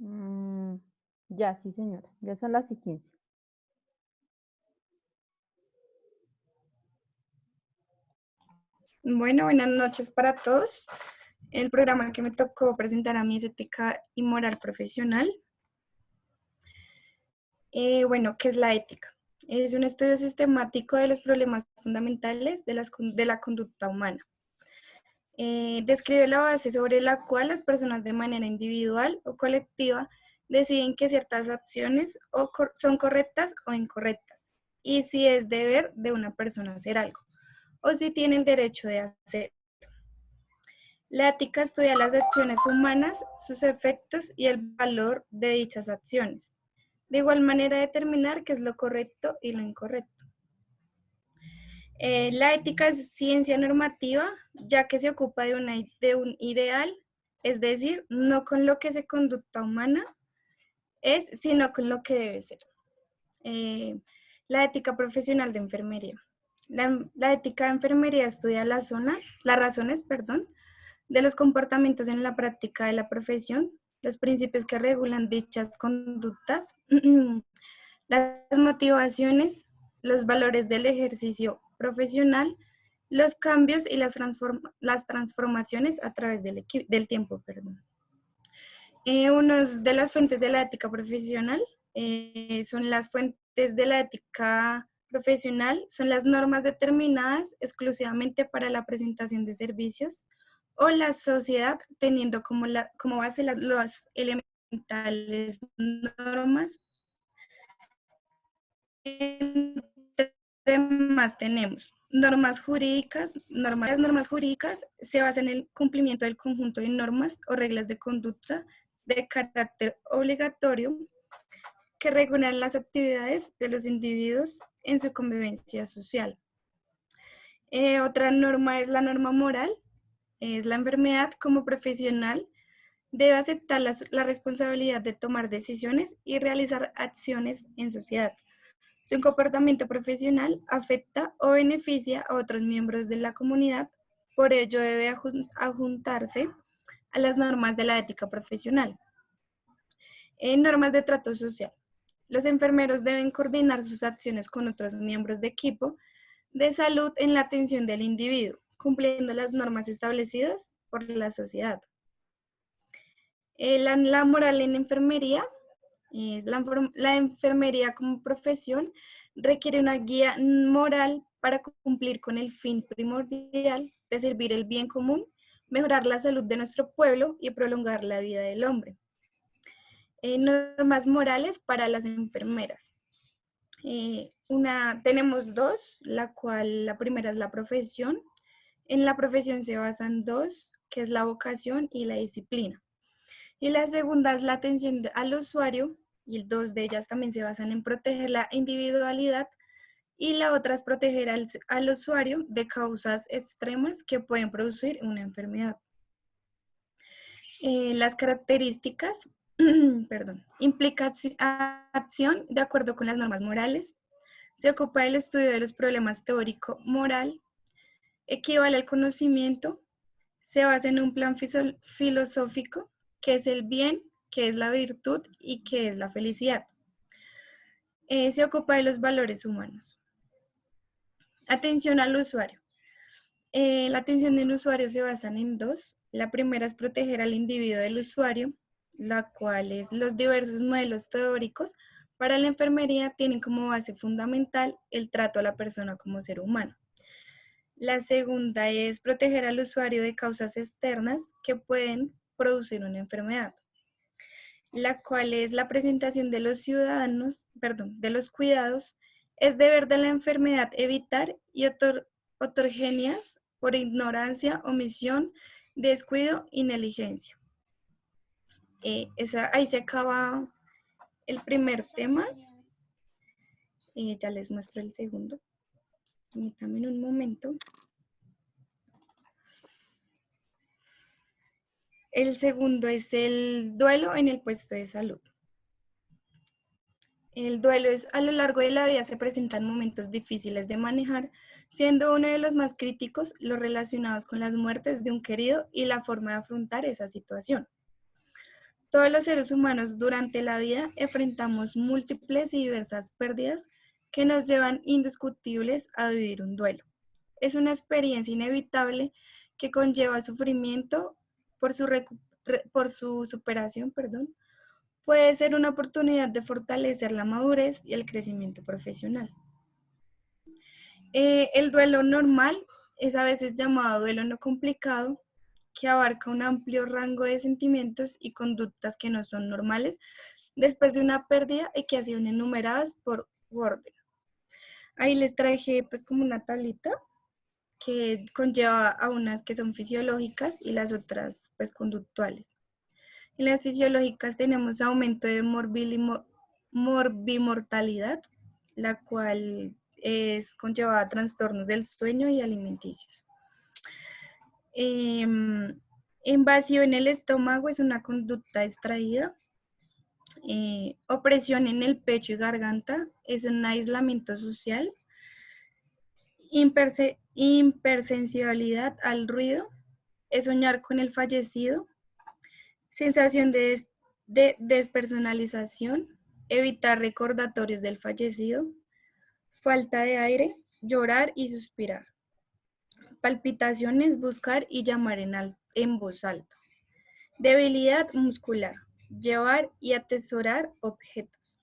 Mm, ya, sí, señora. Ya son las y 15. Bueno, buenas noches para todos. El programa que me tocó presentar a mí es Ética y Moral Profesional. Bueno, ¿qué es la ética? Es un estudio sistemático de los problemas fundamentales de la conducta humana. Describe la base sobre la cual las personas de manera individual o colectiva deciden que ciertas acciones son correctas o incorrectas, y si es deber de una persona hacer algo, o si tiene el derecho de hacer. La ética estudia las acciones humanas, sus efectos y el valor de dichas acciones. De igual manera determinar qué es lo correcto y lo incorrecto. La ética es ciencia normativa, ya que se ocupa de un ideal, es decir, no con lo que es conducta humana es, sino con lo que debe ser. Eh, la ética profesional de enfermería. La ética de enfermería estudia las razones, perdón, de los comportamientos en la práctica de la profesión, los principios que regulan dichas conductas, las motivaciones, los valores del ejercicio profesional, los cambios y las transformaciones a través del tiempo. Perdón. Una de las fuentes de la ética profesional son las fuentes de la ética profesional, son las normas determinadas exclusivamente para la presentación de servicios o la sociedad teniendo como base los elementales normas. Entre más tenemos las normas jurídicas se basan en el cumplimiento del conjunto de normas o reglas de conducta de carácter obligatorio que regulan las actividades de los individuos en su convivencia social. Otra norma es la norma moral, es la enfermedad como profesional debe aceptar la responsabilidad de tomar decisiones y realizar acciones en sociedad. Su comportamiento profesional afecta o beneficia a otros miembros de la comunidad, por ello debe adjuntarse a las normas de la ética profesional. Normas de trato social. Los enfermeros deben coordinar sus acciones con otros miembros de equipo de salud en la atención del individuo, cumpliendo las normas establecidas por la sociedad. La moral en enfermería es la enfermería como profesión requiere una guía moral para cumplir con el fin primordial de servir el bien común, mejorar la salud de nuestro pueblo y prolongar la vida del hombre. Normas morales para las enfermeras. Tenemos dos, la primera es la profesión. En la profesión se basan dos, que es la vocación y la disciplina. Y la segunda es la atención al usuario, y dos de ellas también se basan en proteger la individualidad, y la otra es proteger al usuario de causas extremas que pueden producir una enfermedad. Las características, perdón, implica acción de acuerdo con las normas morales, se ocupa del estudio de los problemas teórico-moral, equivale al conocimiento, se basa en un plan filosófico, que es el bien, que es la virtud y que es la felicidad. Se ocupa de los valores humanos. Atención al usuario. La atención del usuario se basa en dos. La primera es proteger al individuo del usuario, la cual es los diversos modelos teóricos para la enfermería tienen como base fundamental el trato a la persona como ser humano. La segunda es proteger al usuario de causas externas que pueden producir una enfermedad, la cual es la presentación de los de los cuidados, es deber de la enfermedad evitar y otorgenias por ignorancia, omisión, descuido y negligencia. Ahí se acaba el primer tema. Ya les muestro el segundo. Permítanme un momento. El segundo es el duelo en el puesto de salud. El duelo es a lo largo de la vida se presentan momentos difíciles de manejar, siendo uno de los más críticos los relacionados con las muertes de un querido y la forma de afrontar esa situación. Todos los seres humanos durante la vida enfrentamos múltiples y diversas pérdidas que nos llevan indiscutibles a vivir un duelo. Es una experiencia inevitable que conlleva sufrimiento por su superación, perdón. Puede ser una oportunidad de fortalecer la madurez y el crecimiento profesional. El duelo normal es a veces llamado duelo no complicado, que abarca un amplio rango de sentimientos y conductas que no son normales después de una pérdida y que han sido enumeradas por orden. Ahí les traje pues como una tablita que conlleva a unas que son fisiológicas y las otras pues conductuales. En las fisiológicas tenemos aumento de morbimortalidad, la cual conlleva a trastornos del sueño y alimenticios. En vacío en el estómago es una conducta extraída. Opresión en el pecho y garganta es un aislamiento social. Hipersensibilidad al ruido es soñar con el fallecido. Sensación de despersonalización, evitar recordatorios del fallecido. Falta de aire, llorar y suspirar. Palpitaciones, buscar y llamar en voz alta. Debilidad muscular, llevar y atesorar objetos.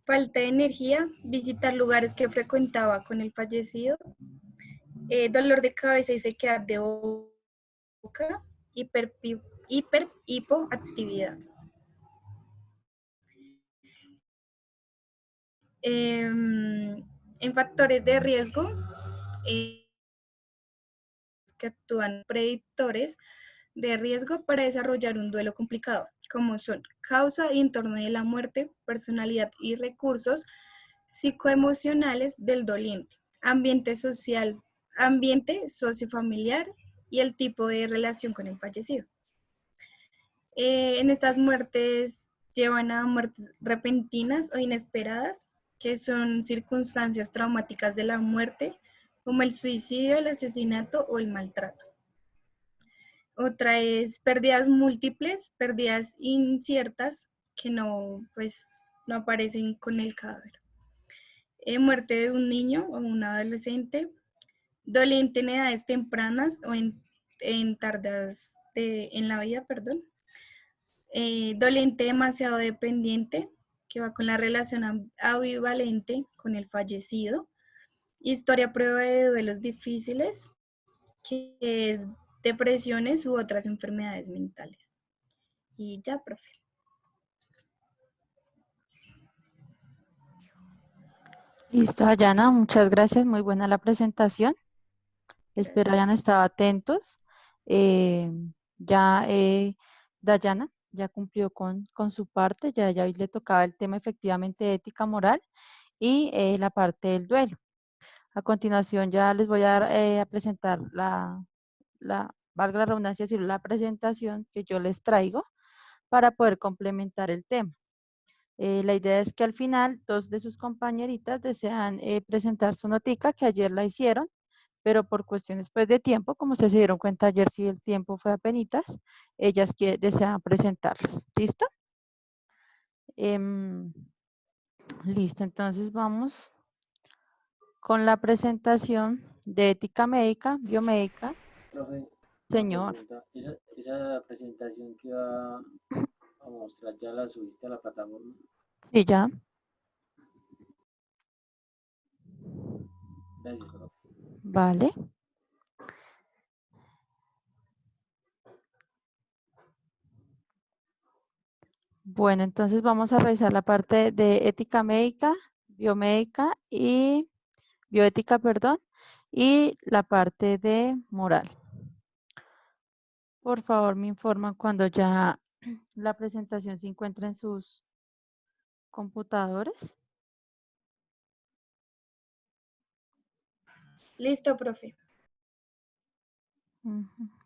Falta de energía, visitar lugares que frecuentaba con el fallecido. Dolor de cabeza y sequedad de boca. Hipoactividad. En factores de riesgo, que actúan predictores de riesgo para desarrollar un duelo complicado, como son causa y entorno de la muerte, personalidad y recursos psicoemocionales del doliente, ambiente social, ambiente sociofamiliar y el tipo de relación con el fallecido. En estas muertes llevan a muertes repentinas o inesperadas, que son circunstancias traumáticas de la muerte, como el suicidio, el asesinato o el maltrato. Otra es pérdidas múltiples, pérdidas inciertas que pues, no aparecen con el cadáver. Muerte de un niño o un adolescente, doliente en edades tempranas o en tardas en la vida, perdón. Doliente demasiado dependiente, que va con la relación ambivalente con el fallecido. Historia prueba de duelos difíciles, que es depresiones u otras enfermedades mentales. Y ya, profe. Listo, Dayana, muchas gracias. Muy buena la presentación. Espero Gracias. hayan estado atentos. Eh, ya Dayana ya cumplió con su parte, ya hoy le tocaba el tema efectivamente de ética moral y la parte del duelo. A continuación ya les voy a presentar valga la redundancia, decir, la presentación que yo les traigo para poder complementar el tema. La idea es que al final dos de sus compañeritas desean presentar su notica que ayer la hicieron, pero por cuestiones pues, de tiempo, como ustedes se dieron cuenta ayer, si el tiempo fue apenitas, ellas que desean presentarlas. ¿Listo? Em, listo, entonces vamos con la presentación de ética médica, biomédica. Profe, una Señor, pregunta. Esa presentación que va a mostrar ya la subiste a la plataforma. sí, ya. Gracias, profe. Vale. Bueno, entonces vamos a revisar la parte de ética médica, biomédica y bioética, perdón, y la parte de moral. Por favor, me informan cuando ya la presentación se encuentra en sus computadores. Listo, profe.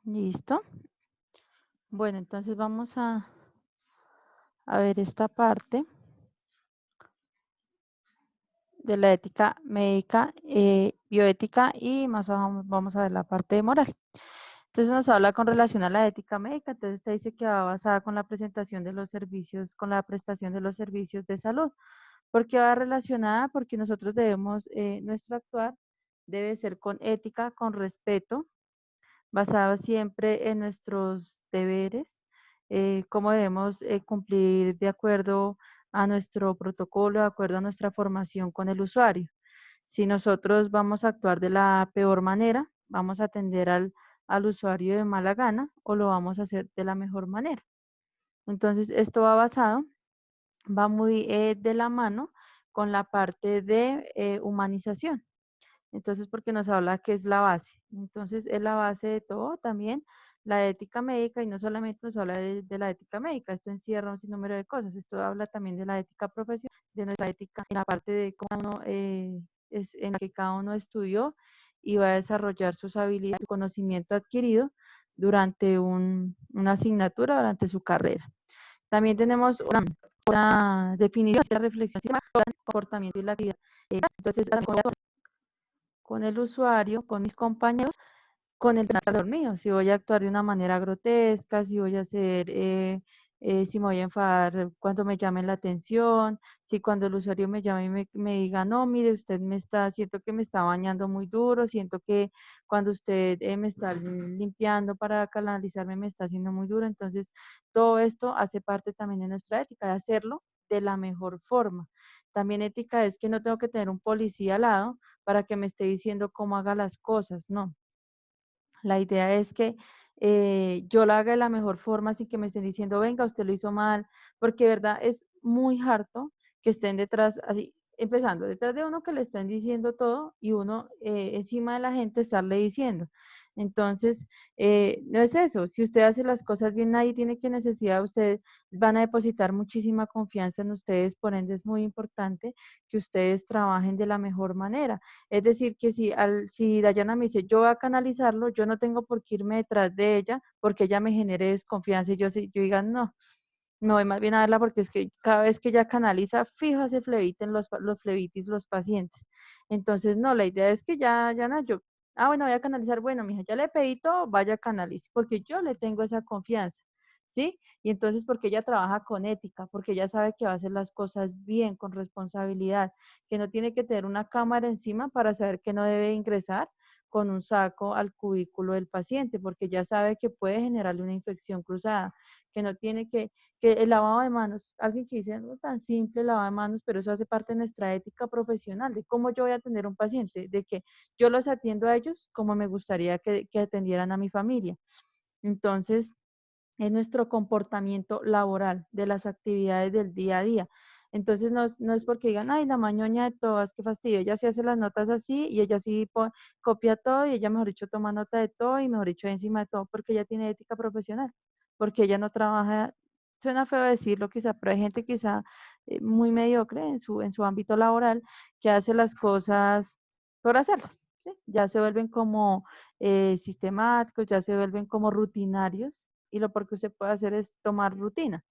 Listo. Bueno, entonces vamos a ver esta parte de la ética médica, bioética y más abajo vamos a ver la parte de moral. Entonces nos habla con relación a la ética médica, entonces esta dice que va basada con la presentación de los servicios, con la prestación de los servicios de salud. ¿Por qué va relacionada? Porque nosotros debemos, nuestro actuar debe ser con ética, con respeto, basado siempre en nuestros deberes, cómo debemos cumplir de acuerdo a nuestro protocolo, de acuerdo a nuestra formación con el usuario. Si nosotros vamos a actuar de la peor manera, vamos a atender al usuario de mala gana o lo vamos a hacer de la mejor manera. Entonces, esto va muy de la mano con la parte de humanización. Entonces, porque nos habla que es la base. Entonces, es la base de todo también la ética médica y no solamente nos habla de la ética médica, esto encierra un sinnúmero de cosas. Esto habla también de la ética profesional, de nuestra ética en la parte de cómo uno es en la que cada uno estudió y va a desarrollar sus habilidades, su conocimiento adquirido durante una asignatura, durante su carrera. También tenemos una definición, la reflexión sistemática, el comportamiento y la actividad. Entonces, con el usuario, con mis compañeros, con el pensador mío, si voy a actuar de una manera grotesca, si voy a hacer, si me voy a enfadar cuando me llamen la atención, si cuando el usuario me llame y me diga, no, mire, usted siento que me está bañando muy duro, siento que cuando usted me está limpiando para canalizarme me está haciendo muy duro, entonces todo esto hace parte también de nuestra ética, de hacerlo de la mejor forma. También ética es que no tengo que tener un policía al lado para que me esté diciendo cómo haga las cosas, no. La idea es que yo la haga de la mejor forma sin que me estén diciendo, venga, usted lo hizo mal, porque verdad es muy harto que estén detrás, así, empezando, detrás de uno que le estén diciendo todo y uno encima de la gente estarle diciendo. Entonces, no es eso, si usted hace las cosas bien, nadie tiene que necesidad, ustedes van a depositar muchísima confianza en ustedes, por ende es muy importante que ustedes trabajen de la mejor manera. Es decir, que si Dayana me dice, yo voy a canalizarlo, yo no tengo por qué irme detrás de ella porque ella me genere desconfianza y yo diga, no, me voy más bien a verla porque es que cada vez que ella canaliza, fijo, se fleviten los flebitis los pacientes. Entonces, no, la idea es que ya, no, bueno, voy a canalizar, bueno, mija, ya le pedí todo, vaya a canalizar, porque yo le tengo esa confianza, ¿sí? Y entonces, porque ella trabaja con ética, porque ella sabe que va a hacer las cosas bien, con responsabilidad, que no tiene que tener una cámara encima para saber que no debe ingresar con un saco al cubículo del paciente, porque ya sabe que puede generarle una infección cruzada, que no tiene que el lavado de manos, alguien que dice, no es tan simple el lavado de manos, pero eso hace parte de nuestra ética profesional, de cómo yo voy a atender a un paciente, de que yo los atiendo a ellos como me gustaría que atendieran a mi familia. Entonces, es nuestro comportamiento laboral, de las actividades del día a día. Entonces, no es porque digan, ay, la mañoña de todas, qué fastidio, ella sí hace las notas así y ella sí copia todo y ella, mejor dicho, toma nota de todo y, mejor dicho, encima de todo, porque ella tiene ética profesional, porque ella no trabaja, suena feo decirlo quizá, pero hay gente quizá muy mediocre en su ámbito laboral que hace las cosas por hacerlas, ¿sí? Ya se vuelven como sistemáticos, ya se vuelven como rutinarios y lo peor que usted puede hacer es tomar rutina.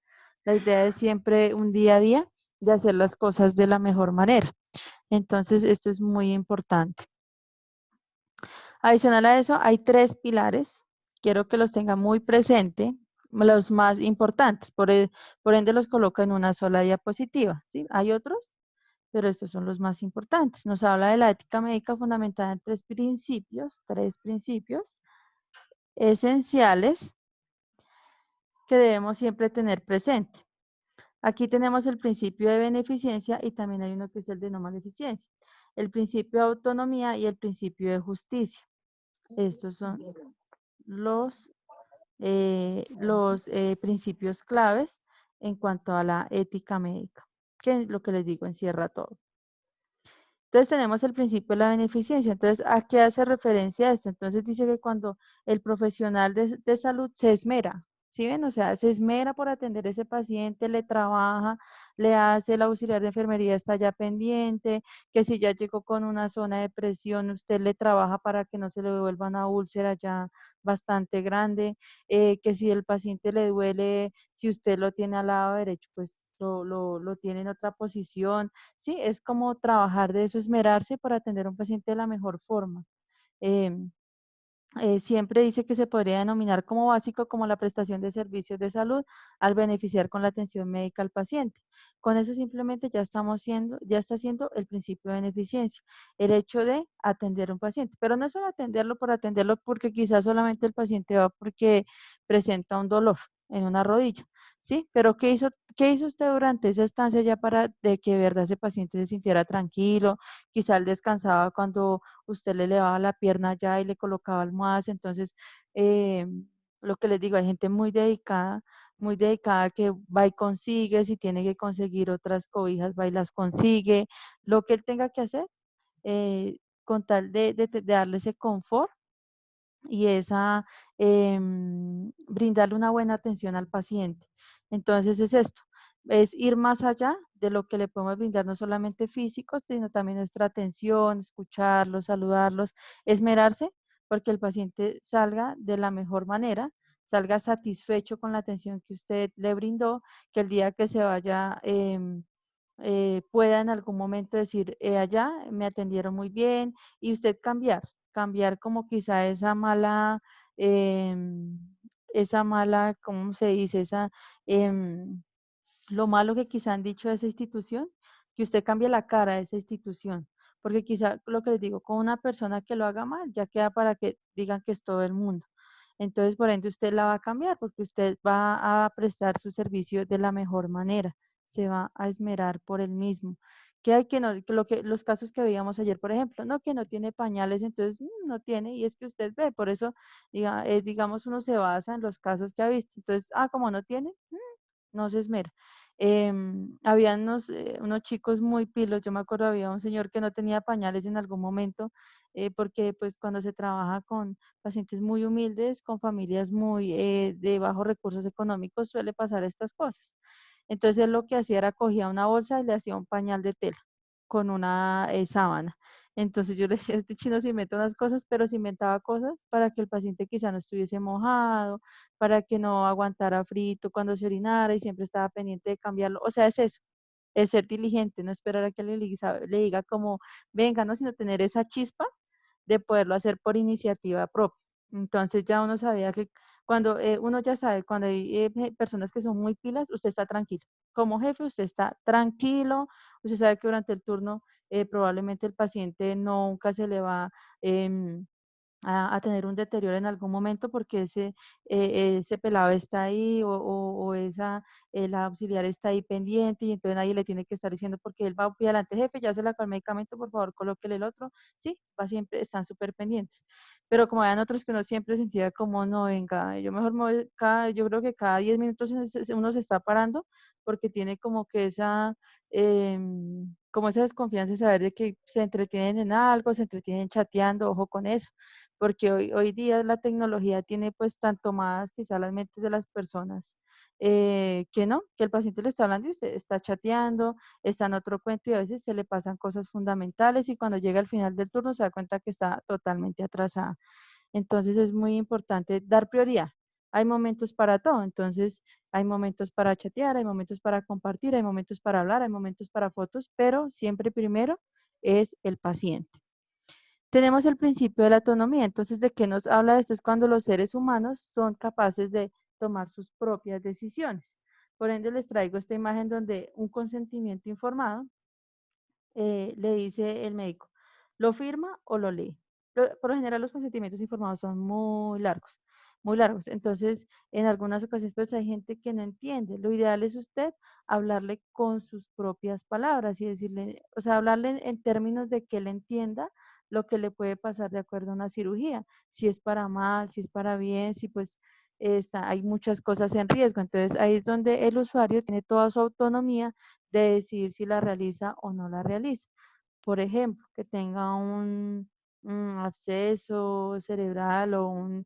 La idea es siempre un día a día de hacer las cosas de la mejor manera. Entonces, esto es muy importante. Adicional a eso, hay 3 pilares. Quiero que los tenga muy presente, los más importantes. Por ende, los coloco en una sola diapositiva. ¿Sí? Hay otros, pero estos son los más importantes. Nos habla de la ética médica fundamentada en 3 principios esenciales que debemos siempre tener presente. Aquí tenemos el principio de beneficencia y también hay uno que es el de no maleficencia. El principio de autonomía y el principio de justicia. Estos son los principios claves en cuanto a la ética médica, que es lo que les digo, encierra todo. Entonces tenemos el principio de la beneficencia. Entonces, ¿a qué hace referencia esto? Entonces dice que cuando el profesional de salud se esmera, ¿sí ven? O sea, se esmera por atender a ese paciente, le trabaja, le hace el auxiliar de enfermería, está ya pendiente, que si ya llegó con una zona de presión, usted le trabaja para que no se le vuelva una úlcera ya bastante grande, que si el paciente le duele, si usted lo tiene al lado derecho, pues lo tiene en otra posición. Sí, es como trabajar de eso, esmerarse para atender a un paciente de la mejor forma. Em, siempre dice que se podría denominar como básico como la prestación de servicios de salud al beneficiar con la atención médica al paciente. Con eso simplemente ya está siendo el principio de beneficencia, el hecho de atender a un paciente, pero no es solo atenderlo por atenderlo porque quizás solamente el paciente va porque presenta un dolor en una rodilla, ¿sí? Pero qué hizo usted durante esa estancia ya para de que de verdad ese paciente se sintiera tranquilo? Quizá él descansaba cuando usted le elevaba la pierna ya y le colocaba almohadas, entonces, eh, lo que les digo, hay gente muy dedicada que va y consigue, si tiene que conseguir otras cobijas, va y las consigue, lo que él tenga que hacer, con tal de darle ese confort y esa, brindarle una buena atención al paciente. Entonces es esto, es ir más allá de lo que le podemos brindar, no solamente físico, sino también nuestra atención, escucharlos, saludarlos, esmerarse porque el paciente salga de la mejor manera, salga satisfecho con la atención que usted le brindó, que el día que se vaya, pueda en algún momento decir, allá me atendieron muy bien y usted cambiar como quizá esa mala, ¿cómo se dice? Em, lo malo que quizá han dicho de esa institución, que usted cambie la cara de esa institución, porque quizá lo que les digo, con una persona que lo haga mal, ya queda para que digan que es todo el mundo. Entonces, por ende, usted la va a cambiar porque usted va a prestar su servicio de la mejor manera, se va a esmerar por el mismo. Que hay que no, que los casos que veíamos ayer, por ejemplo, no, que no tiene pañales, entonces no tiene, y es que usted ve, por eso, digamos, uno se basa en los casos que ha visto. Entonces, como no tiene, no se esmera. Habían unos chicos muy pilos, yo me acuerdo, había un señor que no tenía pañales en algún momento, porque pues cuando se trabaja con pacientes muy humildes, con familias muy de bajos recursos económicos, suele pasar estas cosas. Entonces él lo que hacía era cogía una bolsa y le hacía un pañal de tela con una sábana. Entonces yo le decía, este chino se inventa unas cosas, pero se inventaba cosas para que el paciente quizá no estuviese mojado, para que no aguantara frito cuando se orinara y siempre estaba pendiente de cambiarlo. O sea, es eso, es ser diligente, no esperar a que le diga como, venga, no, sino tener esa chispa de poderlo hacer por iniciativa propia. Entonces ya uno sabía que cuando uno ya sabe, cuando hay personas que son muy pilas, usted está tranquilo. Como jefe, usted está tranquilo, usted sabe que durante el turno probablemente el paciente nunca se le va em, a tener un deterioro en algún momento porque ese pelado está ahí o esa, la auxiliar está ahí pendiente y entonces nadie le tiene que estar diciendo porque él va a pie adelante, jefe, ya se le acabó el medicamento, por favor, colóquele el otro. Sí, va siempre, están súper pendientes. Pero como habían otros que uno siempre sentía como, no, venga, yo mejor yo creo que cada 10 minutos uno se está parando porque tiene como que como esa desconfianza de saber de que se entretienen en algo, se entretienen chateando, ojo con eso porque hoy día la tecnología tiene pues tan tomadas quizá las mentes de las personas, que no, que el paciente le está hablando y usted está chateando, está en otro cuento y a veces se le pasan cosas fundamentales y cuando llega al final del turno se da cuenta que está totalmente atrasada. Entonces es muy importante dar prioridad. Hay momentos para todo, entonces hay momentos para chatear, hay momentos para compartir, hay momentos para hablar, hay momentos para fotos, pero siempre primero es el paciente. Tenemos el principio de la autonomía. Entonces, ¿de qué nos habla esto? Es cuando los seres humanos son capaces de tomar sus propias decisiones. Por ende, les traigo esta imagen donde un consentimiento informado le dice el médico, ¿lo firma o lo lee? Por lo general, los consentimientos informados son muy largos, muy largos. Entonces, en algunas ocasiones, pues hay gente que no entiende. Lo ideal es usted hablarle con sus propias palabras y decirle, o sea, hablarle en términos de que él entienda lo que le puede pasar de acuerdo a una cirugía, si es para mal, si es para bien, si pues hay muchas cosas en riesgo. Entonces, ahí es donde el usuario tiene toda su autonomía de decidir si la realiza o no la realiza. Por ejemplo, que tenga un absceso cerebral o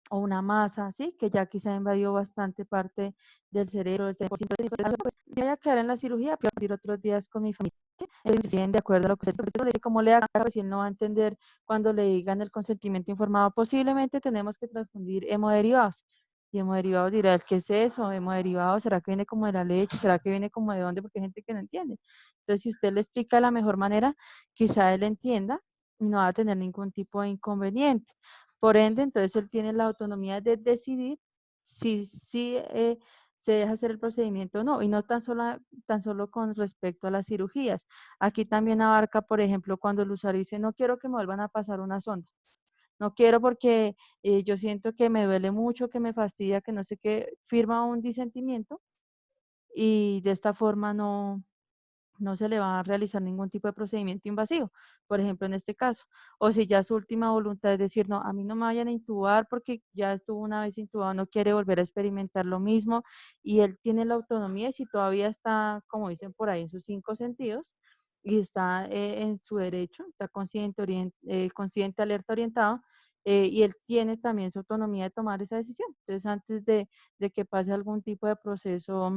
una masa, ¿sí? Que ya quizá invadió bastante parte del cerebro, del 100% pues me voy a quedar en la cirugía, pero ir otros días con mi familia. ¿Sí? Ellos deciden de acuerdo a lo que el profesor le dice, cómo le haga, pues si él no va a entender cuando le digan el consentimiento informado, posiblemente tenemos que transfundir hemoderivados. Y hemoderivados dirá, ¿qué es eso? Hemoderivados, ¿será que viene como de la leche? ¿Será que viene como de dónde? Porque hay gente que no entiende. Entonces, si usted le explica de la mejor manera, quizá él entienda y no va a tener ningún tipo de inconveniente. Por ende, entonces él tiene la autonomía de decidir si se deja hacer el procedimiento o no, y no tan solo con respecto a las cirugías. Aquí también abarca, por ejemplo, cuando el usuario dice, no quiero que me vuelvan a pasar una sonda. No quiero porque yo siento que me duele mucho, que me fastidia, que no sé qué, firma un disentimiento y de esta forma no se le va a realizar ningún tipo de procedimiento invasivo, por ejemplo, en este caso. O si ya su última voluntad es decir, no, a mí no me vayan a intubar porque ya estuvo una vez intubado, no quiere volver a experimentar lo mismo y él tiene la autonomía y si todavía está, como dicen por ahí, en sus 5 sentidos y está en su derecho, está consciente, consciente, alerta, orientado, y él tiene también su autonomía de tomar esa decisión. Entonces, antes de que pase algún tipo de proceso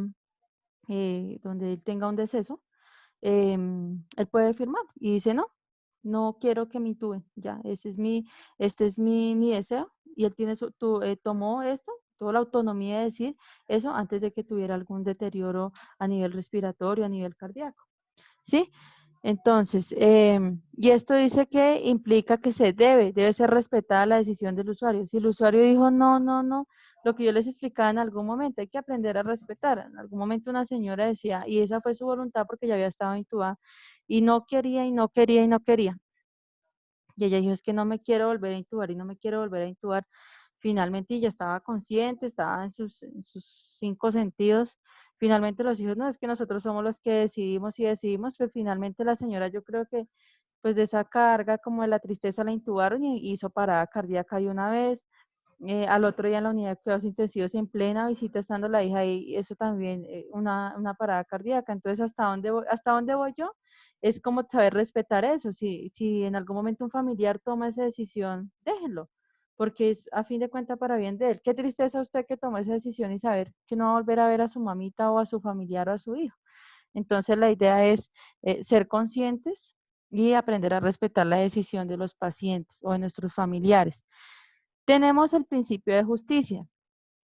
donde él tenga un deceso, él puede firmar y dice, no, no quiero que me intuben, ya, este es mi deseo y él tiene tomó esto, toda la autonomía de decir eso antes de que tuviera algún deterioro a nivel respiratorio, a nivel cardíaco, ¿sí? Entonces, y esto dice que implica que debe ser respetada la decisión del usuario. Si el usuario dijo no, no, no, lo que yo les explicaba en algún momento, hay que aprender a respetar. En algún momento una señora decía, y esa fue su voluntad porque ya había estado intubada, y no quería, y no quería, y no quería. Y ella dijo, es que no me quiero volver a intubar y no me quiero volver a intubar. Finalmente ella estaba consciente, estaba en sus 5 sentidos. Finalmente los hijos, no, es que nosotros somos los que decidimos y decidimos, pero finalmente la señora yo creo que pues de esa carga como de la tristeza la intubaron y hizo parada cardíaca y una vez, al otro día en la unidad de cuidados intensivos en plena visita estando la hija ahí, eso también, una parada cardíaca. Entonces, hasta dónde voy yo? Es como saber respetar eso. Si en algún momento un familiar toma esa decisión, déjenlo, porque es a fin de cuentas para bien de él. Qué tristeza usted que tomó esa decisión y saber que no va a volver a ver a su mamita o a su familiar o a su hijo. Entonces, la idea es ser conscientes y aprender a respetar la decisión de los pacientes o de nuestros familiares. Tenemos el principio de justicia.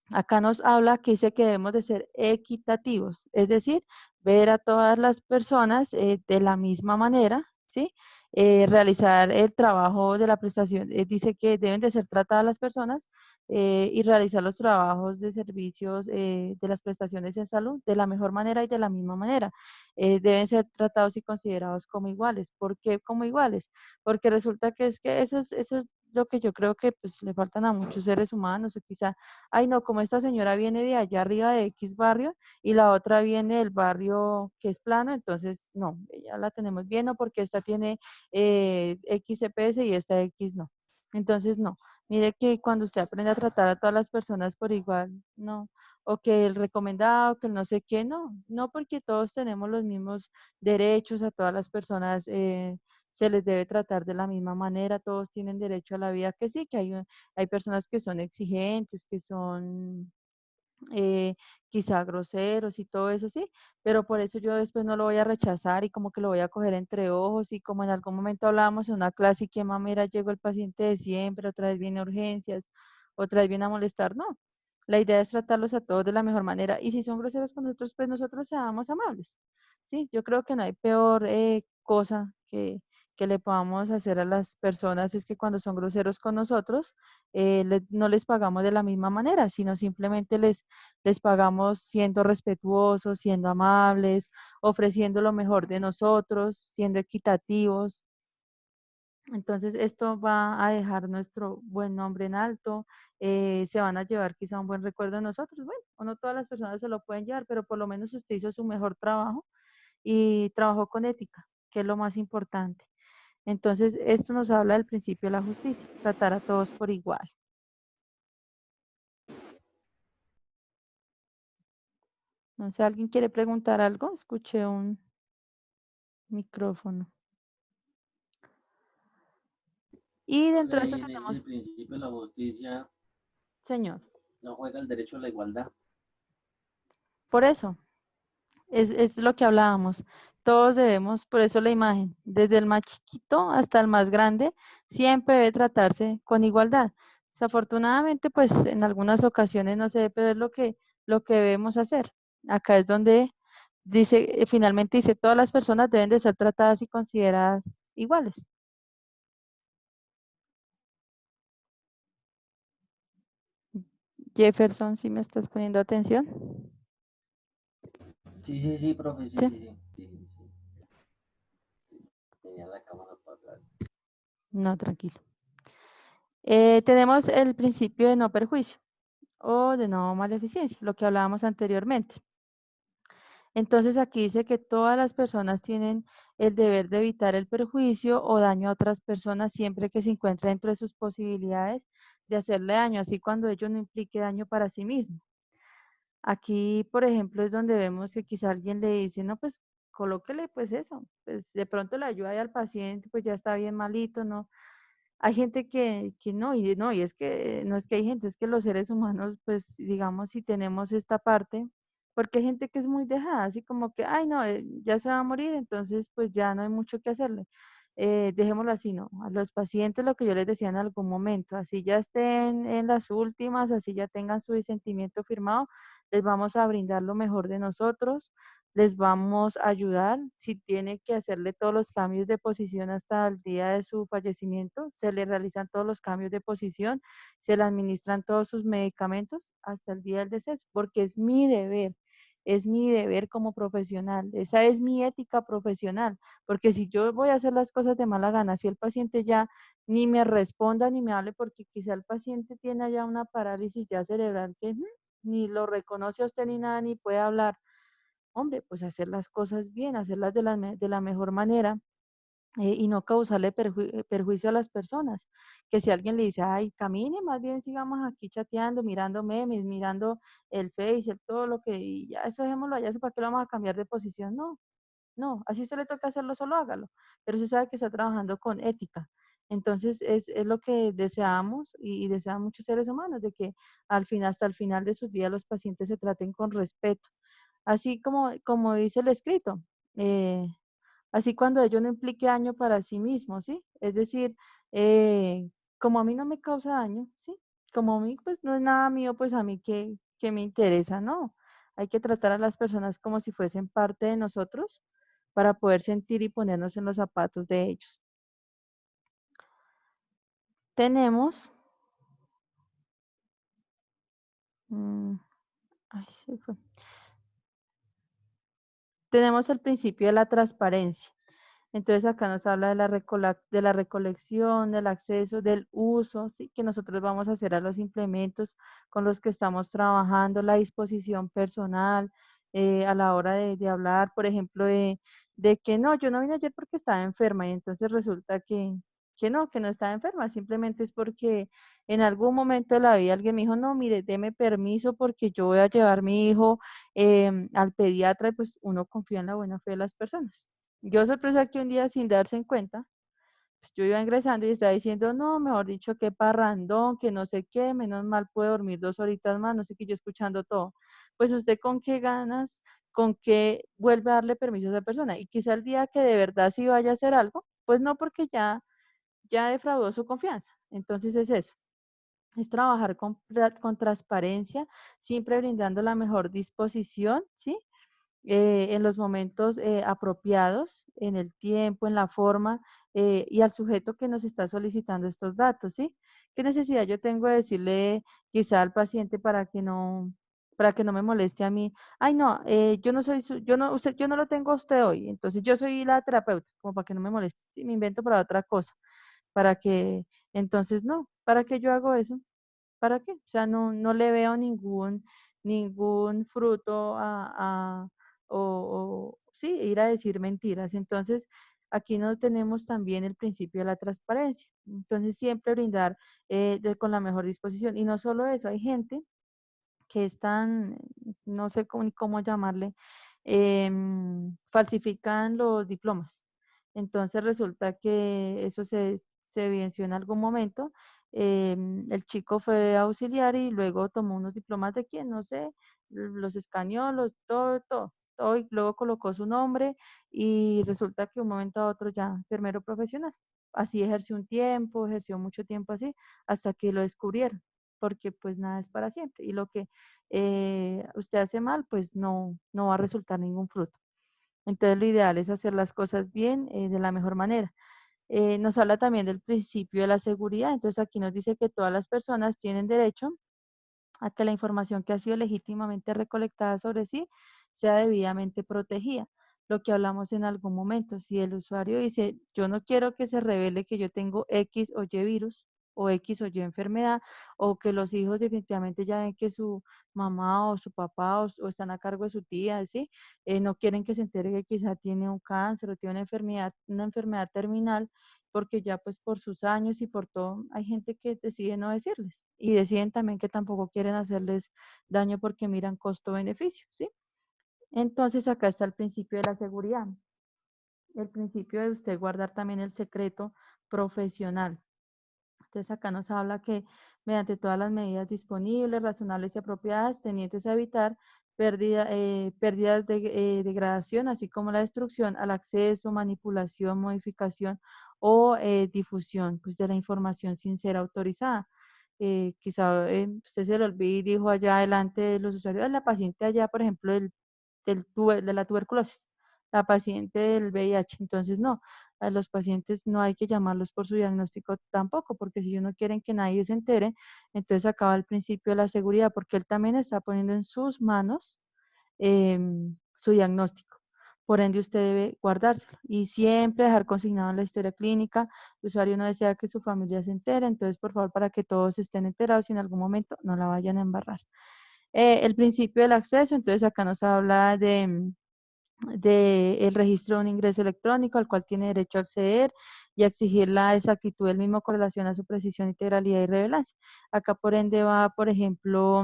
Acá nos habla que dice que debemos de ser equitativos, es decir, ver a todas las personas de la misma manera, ¿sí? Realizar el trabajo de la prestación, dice que deben de ser tratadas las personas y realizar los trabajos de servicios de las prestaciones en salud de la mejor manera y de la misma manera. Deben ser tratados y considerados como iguales. ¿Por qué como iguales? Porque resulta que es que eso es lo que yo creo que pues le faltan a muchos seres humanos, o quizá ay no, como esta señora viene de allá arriba de X barrio y la otra viene del barrio que es plano, entonces no, ella la tenemos bien, no, porque esta tiene X CPS y esta X no. Entonces no, mire que cuando usted aprende a tratar a todas las personas por igual, no, o que el recomendado, que el no sé qué, no, no, porque todos tenemos los mismos derechos, a todas las personas se les debe tratar de la misma manera, todos tienen derecho a la vida, que sí, que hay personas que son exigentes, que son eh, quizá groseros y todo eso, sí, pero por eso yo después no lo voy a rechazar y como que lo voy a coger entre ojos y como en algún momento hablábamos en una clase y que mamera llegó el paciente de siempre, otra vez viene a urgencias, otra vez viene a molestar, no. La idea es tratarlos a todos de la mejor manera y si son groseros con nosotros, pues nosotros seamos amables, sí, yo creo que no hay peor cosa que le podamos hacer a las personas es que cuando son groseros con nosotros, no les pagamos de la misma manera, sino simplemente les pagamos siendo respetuosos, siendo amables, ofreciendo lo mejor de nosotros, siendo equitativos. Entonces, esto va a dejar nuestro buen nombre en alto, se van a llevar quizá un buen recuerdo de nosotros. Bueno, o no todas las personas se lo pueden llevar, pero por lo menos usted hizo su mejor trabajo y trabajó con ética, que es lo más importante. Entonces, esto nos habla del principio de la justicia, tratar a todos por igual. No sé, ¿alguien quiere preguntar algo? Escuché un micrófono. Y dentro de Profe, esto y en ese tenemos, principio de la justicia señor, no juega el derecho a la igualdad. por eso, es lo que hablábamos. Todos debemos, por eso la imagen, desde el más chiquito hasta el más grande, siempre debe tratarse con igualdad. Desafortunadamente, pues en algunas ocasiones no se ve, pero es lo que debemos hacer. Acá es donde dice, finalmente dice, todas las personas deben de ser tratadas y consideradas iguales. Jefferson, si me estás poniendo atención. Sí, profe, Sí. sí. Tenía la cámara apagada. No, tranquilo. Tenemos el principio de no perjuicio o de no maleficencia, lo que hablábamos anteriormente. Entonces aquí dice que todas las personas tienen el deber de evitar el perjuicio o daño a otras personas siempre que se encuentre dentro de sus posibilidades de hacerle daño, así cuando ello no implique daño para sí mismo. Aquí, por ejemplo, es donde vemos que quizá alguien le dice, no, pues colóquele pues eso, pues de pronto le ayuda ahí al paciente, pues ya está bien malito, ¿no? Hay gente que no, y es que no es que hay gente, es que los seres humanos, pues digamos, si tenemos esta parte, porque hay gente que es muy dejada, así como que, ay, no, ya se va a morir, entonces pues ya no hay mucho que hacerle. Dejémoslo así, ¿no? A los pacientes lo que yo les decía en algún momento, así ya estén en las últimas, así ya tengan su sentimiento firmado, les vamos a brindar lo mejor de nosotros, les vamos a ayudar. Si tiene que hacerle todos los cambios de posición hasta el día de su fallecimiento, se le realizan todos los cambios de posición, se le administran todos sus medicamentos hasta el día del deceso, porque es mi deber como profesional, esa es mi ética profesional, porque si yo voy a hacer las cosas de mala gana, si el paciente ya ni me responda ni me hable, porque quizá el paciente tiene ya una parálisis ya cerebral que ni lo reconoce a usted ni nada, ni puede hablar. Hombre, pues hacer las cosas bien, hacerlas de la mejor manera, y no causarle perjuicio a las personas. Que si alguien le dice, ay, camine, más bien sigamos aquí chateando, mirando memes, mirando el Face, todo lo que, y ya eso dejémoslo allá, eso para qué lo vamos a cambiar de posición. No, no, así usted le toca hacerlo, solo hágalo. Pero usted sabe que está trabajando con ética. Entonces es lo que deseamos y desean muchos seres humanos, de que al final, hasta el final de sus días los pacientes se traten con respeto. Así como dice el escrito, eh, así cuando ello no implique daño para sí mismo, ¿sí? Es decir, eh, como a mí no me causa daño, ¿sí? Como a mí pues no es nada mío, pues a mí qué me interesa, no. Hay que tratar a las personas como si fuesen parte de nosotros para poder sentir y ponernos en los zapatos de ellos. Tenemos, mm, ay, se fue. Tenemos el principio de la transparencia. Entonces acá nos habla de de la recolección, del acceso, del uso, ¿sí? Que nosotros vamos a hacer a los implementos con los que estamos trabajando, la disposición personal, a la hora de hablar, por ejemplo, de que no, yo no vine ayer porque estaba enferma y entonces resulta que no estaba enferma, simplemente es porque en algún momento de la vida alguien me dijo, no, mire, deme permiso porque yo voy a llevar a mi hijo al pediatra y pues uno confía en la buena fe de las personas. Yo sorpresa que un día sin darse en cuenta, pues yo iba ingresando y estaba diciendo, no, mejor dicho, qué parrandón, que no sé qué, menos mal puede dormir 2 horitas más, no sé qué, yo escuchando todo. Pues usted con qué ganas, con qué vuelve a darle permiso a esa persona. Y quizá el día que de verdad sí vaya a hacer algo, pues no porque ya defraudó su confianza. Entonces es eso. Es trabajar con transparencia, siempre brindando la mejor disposición, ¿sí? En los momentos apropiados, en el tiempo, en la forma y al sujeto que nos está solicitando estos datos, ¿sí? ¿Qué necesidad yo tengo de decirle quizá al paciente para que no me moleste a mí? Ay, no, yo no soy yo no lo tengo a usted hoy, entonces yo soy la terapeuta, como para que no me moleste, sí, me invento para otra cosa, para que, entonces no, ¿para qué yo hago eso? ¿Para qué? O sea, no le veo ningún fruto sí, ir a decir mentiras. Entonces, aquí no tenemos también el principio de la transparencia. Entonces, siempre brindar con la mejor disposición. Y no solo eso, hay gente que están, no sé ni cómo llamarle, falsifican los diplomas. Entonces resulta que eso se evidenció en algún momento. El chico fue auxiliar y luego tomó unos diplomas de quién, no sé, los escaneó, todo, y luego colocó su nombre y resulta que de un momento a otro ya enfermero profesional. Así ejerció un tiempo, ejerció mucho tiempo así, hasta que lo descubrieron, porque pues nada es para siempre. Y lo que usted hace mal, pues no va a resultar ningún fruto. Entonces lo ideal es hacer las cosas bien, de la mejor manera. Nos habla también del principio de la seguridad. Entonces aquí nos dice que todas las personas tienen derecho a que la información que ha sido legítimamente recolectada sobre sí sea debidamente protegida. Lo que hablamos en algún momento, si el usuario dice, yo no quiero que se revele que yo tengo X o Y virus o X o Y enfermedad, o que los hijos definitivamente ya ven que su mamá o su papá o están a cargo de su tía, ¿sí? No quieren que se entere que quizá tiene un cáncer o tiene una enfermedad terminal, porque ya pues por sus años y por todo, hay gente que decide no decirles y deciden también que tampoco quieren hacerles daño porque miran costo-beneficio, ¿sí? Entonces acá está el principio de la seguridad, el principio de usted guardar también el secreto profesional. Entonces acá nos habla que mediante todas las medidas disponibles, razonables y apropiadas, tendientes a evitar pérdidas de degradación, así como la destrucción al acceso, manipulación, modificación o difusión pues, de la información sin ser autorizada. Quizá usted se lo olvide y dijo allá adelante de los usuarios, la paciente allá, por ejemplo, de la tuberculosis, la paciente del VIH. Entonces, no, a los pacientes no hay que llamarlos por su diagnóstico tampoco, porque si ellos no quieren que nadie se entere, entonces acaba el principio de la seguridad, porque él también está poniendo en sus manos su diagnóstico. Por ende, usted debe guardárselo y siempre dejar consignado en la historia clínica. El usuario no desea que su familia se entere, entonces, por favor, para que todos estén enterados y en algún momento no la vayan a embarrar. El principio del acceso, entonces acá nos habla de el registro de un ingreso electrónico al cual tiene derecho a acceder y a exigir la exactitud del mismo con relación a su precisión, integralidad y relevancia. Acá por ende va, por ejemplo,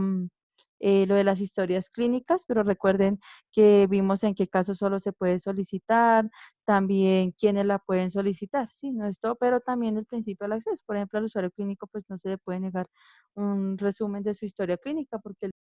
lo de las historias clínicas, pero recuerden que vimos en qué casos solo se puede solicitar, también quiénes la pueden solicitar, sí, no es todo, pero también el principio del acceso. Por ejemplo, al usuario clínico pues no se le puede negar un resumen de su historia clínica porque